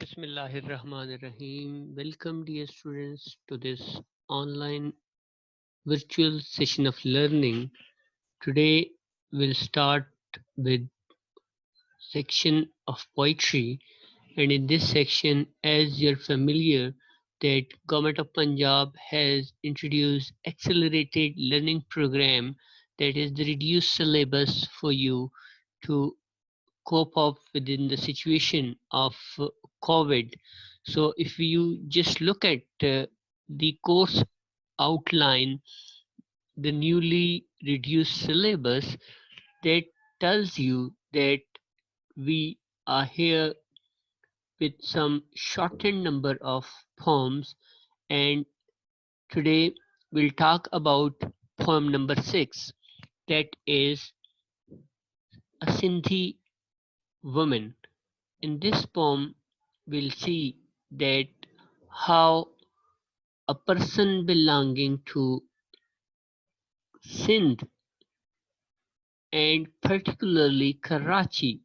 Bismillahirrahmanirrahim. Welcome, dear students, to this online virtual session of learning. Today, we'll start with section of poetry, and in this section, as you're familiar, that Government of Punjab has introduced accelerated learning program, that is the reduced syllabus for you to cope up within the situation of COVID. So if you just look at the course outline, the newly reduced syllabus, that tells you that we are here with some shortened number of poems, and today we'll talk about poem number 6, that is a Sindhi woman. In this poem, we'll see that how a person belonging to Sindh, and particularly Karachi,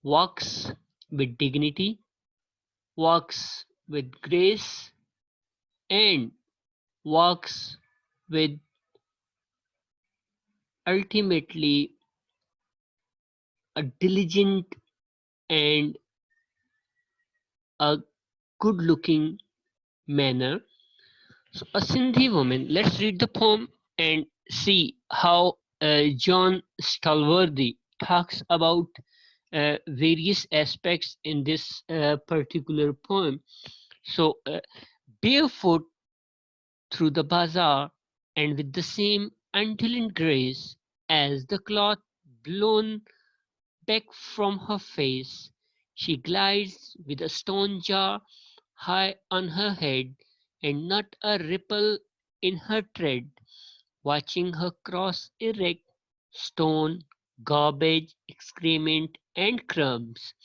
walks with dignity, walks with grace, and walks with ultimately a diligent and a good looking manner. So, a Sindhi woman, let's read the poem and see how John Stalworthy talks about various aspects in this particular poem. So, barefoot through the bazaar, and with the same undulant grace as the cloth blown back from her face, she glides with a stone jar high on her head, and not a ripple in her tread, watching her cross erect, stone, garbage, excrement, and crumbs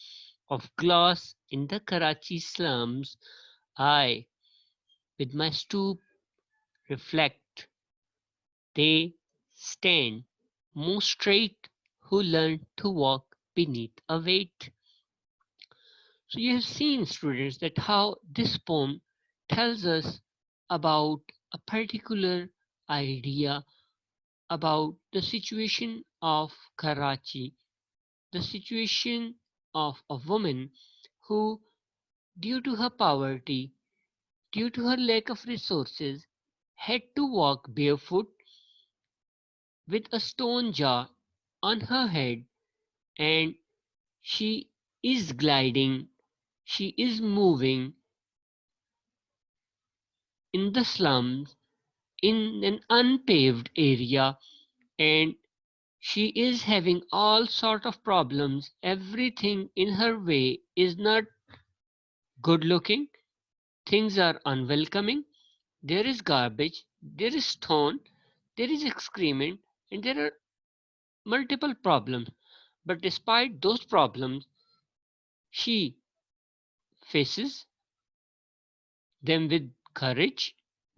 of glass in the Karachi slums. I, with my stoop, reflect. They stand more straight who learn to walk beneath a weight. So you have seen, students, that how this poem tells us about a particular idea about the situation of Karachi, the situation of a woman who, due to her poverty, due to her lack of resources, had to walk barefoot with a stone jar on her head, and she is gliding, she is moving in the slums in an unpaved area, and she is having all sort of problems. Everything in her way is not good looking. Things are unwelcoming. There is garbage, there is stone, there is excrement, and there are multiple problems. But despite those problems, she faces them with courage,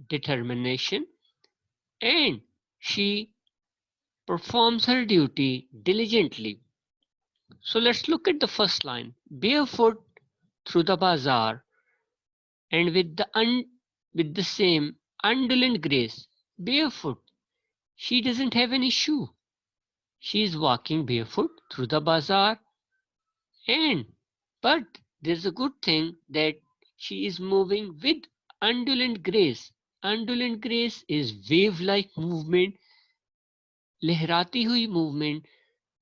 determination, and she performs her duty diligently. So let's look at the first line. Barefoot through the bazaar, and with the same undulant grace. Barefoot. She doesn't have any shoe. She is walking barefoot through the bazaar, and but there's a good thing that she is moving with undulant grace. Undulant grace is wave-like movement, lehrati hui movement.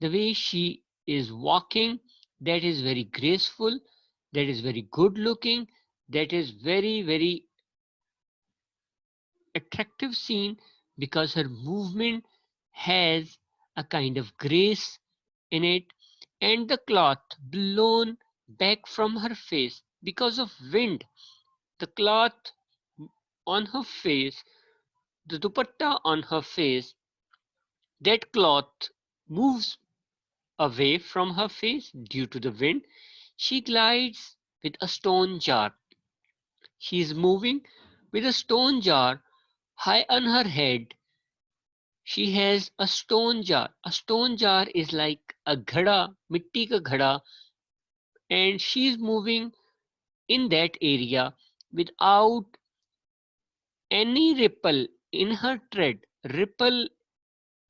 The way she is walking, that is very graceful, that is very good looking, that is very, very attractive scene, because her movement has a kind of grace in it, and the cloth blown back from her face because of wind. The cloth on her face, the dupatta on her face, that cloth moves away from her face due to the wind. She glides with a stone jar. She is moving with a stone jar high on her head. She has a stone jar. A stone jar is like a ghada, mitti ka ghada, and she is moving in that area without any ripple in her tread. Ripple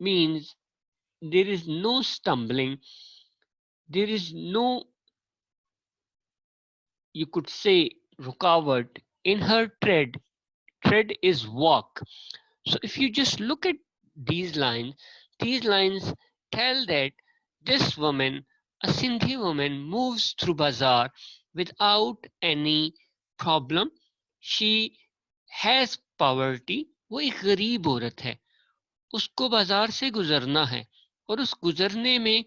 means there is no stumbling, there is no, you could say, rukawat in her tread. Tread is walk. So if you just look at these lines tell that this woman, a Sindhi woman, moves through bazaar without any problem. She has poverty. वो एक गरीब औरत है, उसको बाजार से गुजरना है और उस गुजरने में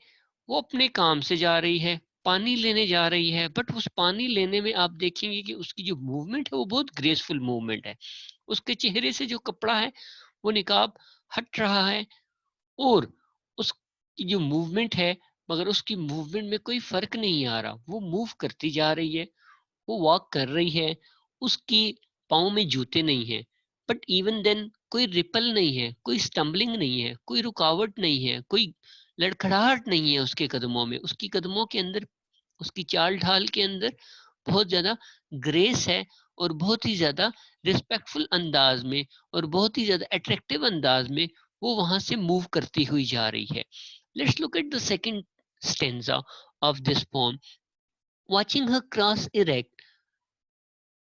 वो अपने काम से जा रही है, पानी लेने जा रही है, बट उस पानी लेने में आप देखेंगे कि उसकी जो मूवमेंट है वो बहुत ग्रेसफुल मूवमेंट है। उसके चेहरे से जो कपड़ा है वो निकाब हट रहा है और उसकी जो मूवमेंट है, मगर उसकी मूवमेंट में कोई फर्क नहीं आ रहा, वो मूव करती जा रही है, वो वॉक कर रही है, उसकी पाँव में जूते नहीं है, बट इवन देन कोई रिपल नहीं है, कोई स्टम्बलिंग नहीं है, कोई रुकावट नहीं है, कोई लड़खड़ाहट नहीं है उसके कदमों में। उसकी कदमों के अंदर, उसकी चाल ढाल के अंदर बहुत ज्यादा ग्रेस है और बहुत ही ज्यादा रिस्पेक्टफुल अंदाज में और बहुत ही ज्यादा अट्रैक्टिव अंदाज में वो वहां से मूव करती हुई जा रही है। Let's look at the second stanza of this pome. Watching her cross erect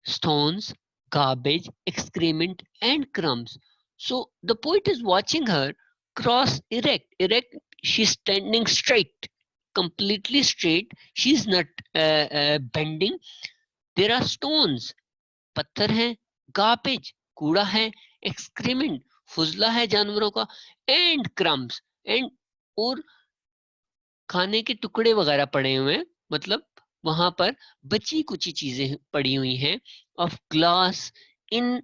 stones, garbage, excrement, and crumbs. So the poet is watching her cross erect. Erect, she's standing straight, completely straight. She's not bending. There are stones, पत्थर हैं, garbage, कूड़ा है, excrement, फुजला है जानवरों का, and crumbs, and और खाने के टुकड़े वगैरह पड़े हुए हैं, मतलब वहां पर बची कुची चीजें पड़ी हुई हैं, of glass in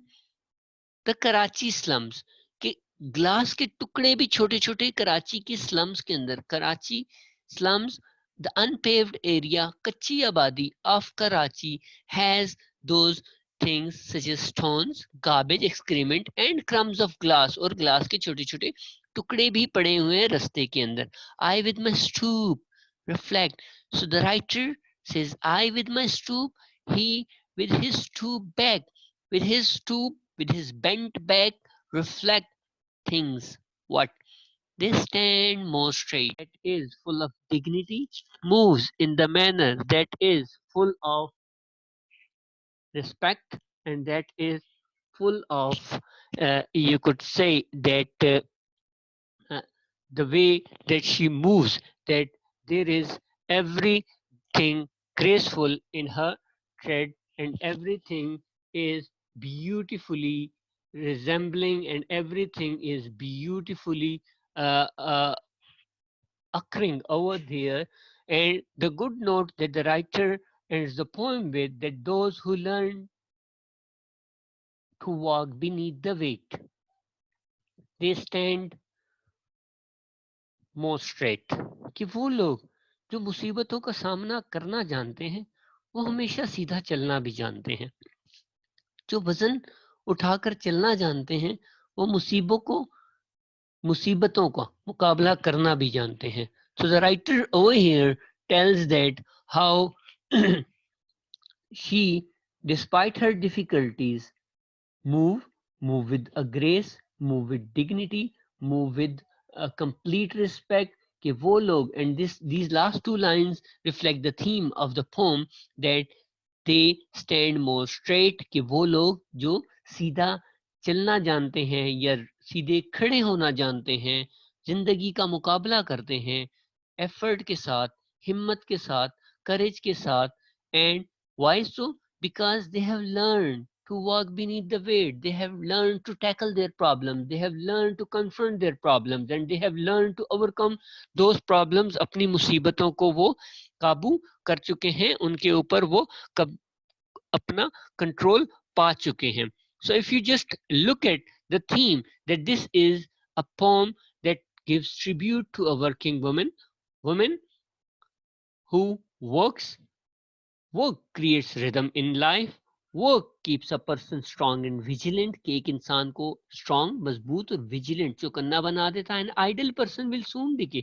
the Karachi slums, के ग्लास के टुकड़े भी छोटे छोटे कराची के स्लम्स के अंदर। Karachi slums, the unpaved area, कच्ची आबादी of Karachi has those things such as stones, garbage, excrement and crumbs of glass, और ग्लास के छोटे छोटे टुकड़े भी पड़े हुए हैं रास्ते के अंदर। I with my stoop reflect. So the writer says, I with my stoop, he with his stoop back, with his stoop, with his bent back, reflect things. What? They stand more straight, that is full of dignity, moves in the manner that is full of respect, and that is full of, you could say that uh, the way that she moves, that there is everything graceful in her tread, and everything is beautifully resembling, and everything is beautifully occurring over there. And the good note that the writer ends the poem with, that those who learn to walk beneath the weight, they stand more straight। कि वो लोग जो मुसीबतों का सामना करना जानते हैं वो हमेशा सीधा चलना भी जानते हैं। जो वजन उठाकर चलना जानते हैं वो मुसीबतों का मुकाबला करना भी जानते हैं। So the writer over here tells that how she, despite her difficulties, move, move with a grace, move with dignity, move with a complete respect, कि वो लोग, and these last two lines reflect the theme of the poem, that they stand more straight, कि वो लोग जो सीधा चलना जानते हैं या सीधे खड़े होना जानते हैं, जिंदगी का मुकाबला करते हैं एफर्ट के साथ, हिम्मत के साथ, करेज के साथ। And why so? Because they have learned to walk beneath the weight. They have learned to tackle their problems. They have learned to confront their problems, and they have learned to overcome those problems. अपनी मुसीबतों को वो काबू कर चुके हैं, उनके ऊपर वो अपना कंट्रोल पा चुके हैं। So if you just look at the theme, that this is a poem that gives tribute to a working woman who works. Work creates rhythm in life. Work keeps a person strong and vigilant, कि एक इंसान को strong, मजबूत और vigilant चौकन्ना बना देता है। An idle person will soon decay.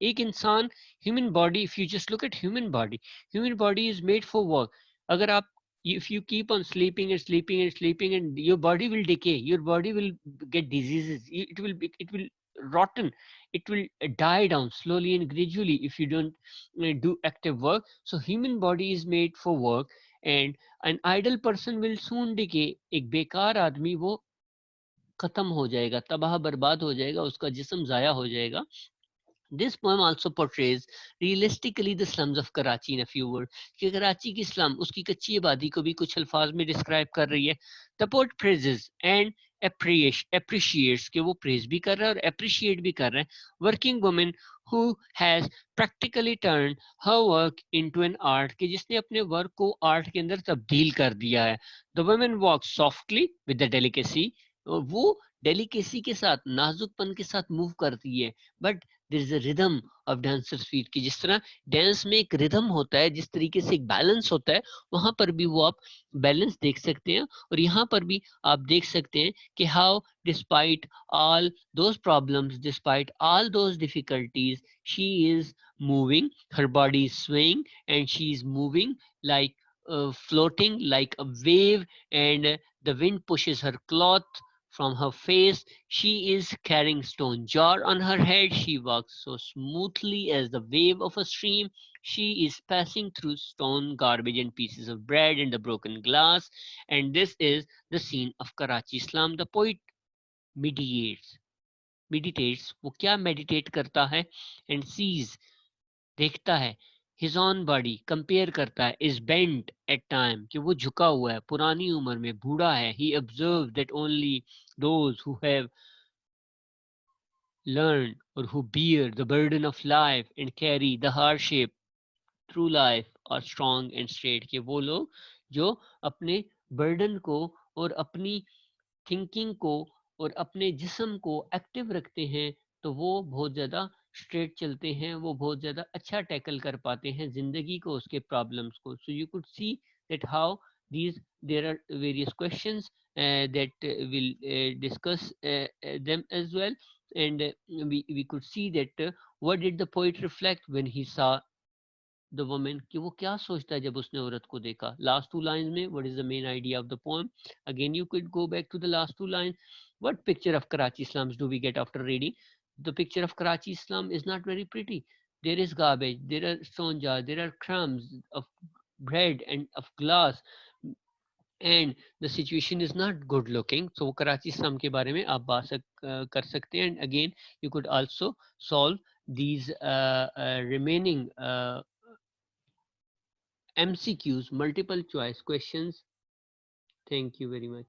एक इंसान, human body, if you just look at human body is made for work. अगर आप, if you keep on sleeping and sleeping and sleeping, and your body will decay, your body will get diseases, it will rotten, it will die down slowly and gradually if you don't do active work. So human body is made for work, and an idle person will soon decay. एक बेकार आदमी वो खत्म हो जाएगा, तबाह बर्बाद हो जाएगा, उसका जिस्म जाया हो जाएगा. This poem also portrays realistically the slums of Karachi in a few words. कि कराची की स्लम, उसकी कच्ची आबादी को भी कुछ अल्फाज में डिस्क्राइब कर रही है. The poet praises and appreciates, कि वो प्रेज भी कर रहा है और अप्रिशिएट भी कर रहा है. Working woman who has practically turned her work into an art, कि जिसने अपने वर्क को आर्ट के अंदर तब्दील कर दिया है. The woman walks softly with the delicacy, वो डेलिकेसी के साथ, नाजुकपन के साथ मूव करती है. But there is a rhythm of dancers feet, कि जिस तरह डांस में एक रिदम होता है, जिस तरीके से एक बैलेंस होता है, वहां पर भी वो आप बैलेंस देख सकते हैं. और यहाँ पर भी आप देख सकते हैं कि how despite all those problems, despite all those difficulties, she is moving, her body is swaying, and she is moving like floating like a wave, and the wind pushes her cloth from her face. She is carrying stone jar on her head. She walks so smoothly as the wave of a stream. She is passing through stone, garbage, and pieces of bread and the broken glass. And this is the scene of Karachi slum. The poet meditates. Meditates. वो क्या meditate करता है? And sees, देखता है. His own body compare करता है. Is bent at time, कि वो झुका हुआ है, पुरानी उम्र में बूढ़ा है. He observed that only those who have learned or who bear the burden of life and carry the hardship through life are strong and straight, कि वो लोग जो अपने बर्डन को और अपनी थिंकिंग को और अपने जिस्म को एक्टिव रखते हैं, तो वो बहुत ज़्यादा स्ट्रेट चलते हैं, वो बहुत ज़्यादा अच्छा टैकल कर पाते हैं ज़िंदगी को, उसके प्रॉब्लम्स को. So you could see that how these there are various questions that we'll discuss them as well. And we could see that what did the poet reflect when he saw the woman, कि वो क्या सोचता है जब उसने औरत को देखा. Last two lines में what is the main idea of the poem? Again you could go back to the last two lines. What picture of Karachi slums do we get after reading? The picture of Karachi slum is not very pretty. There is garbage, there are stone jars, there are crumbs of bread and of glass, and the situation is not good looking. So वो Karachi slum के बारे में आप कर सकते हैं. And again you could also solve these remaining MCQs, multiple choice questions. Thank you very much.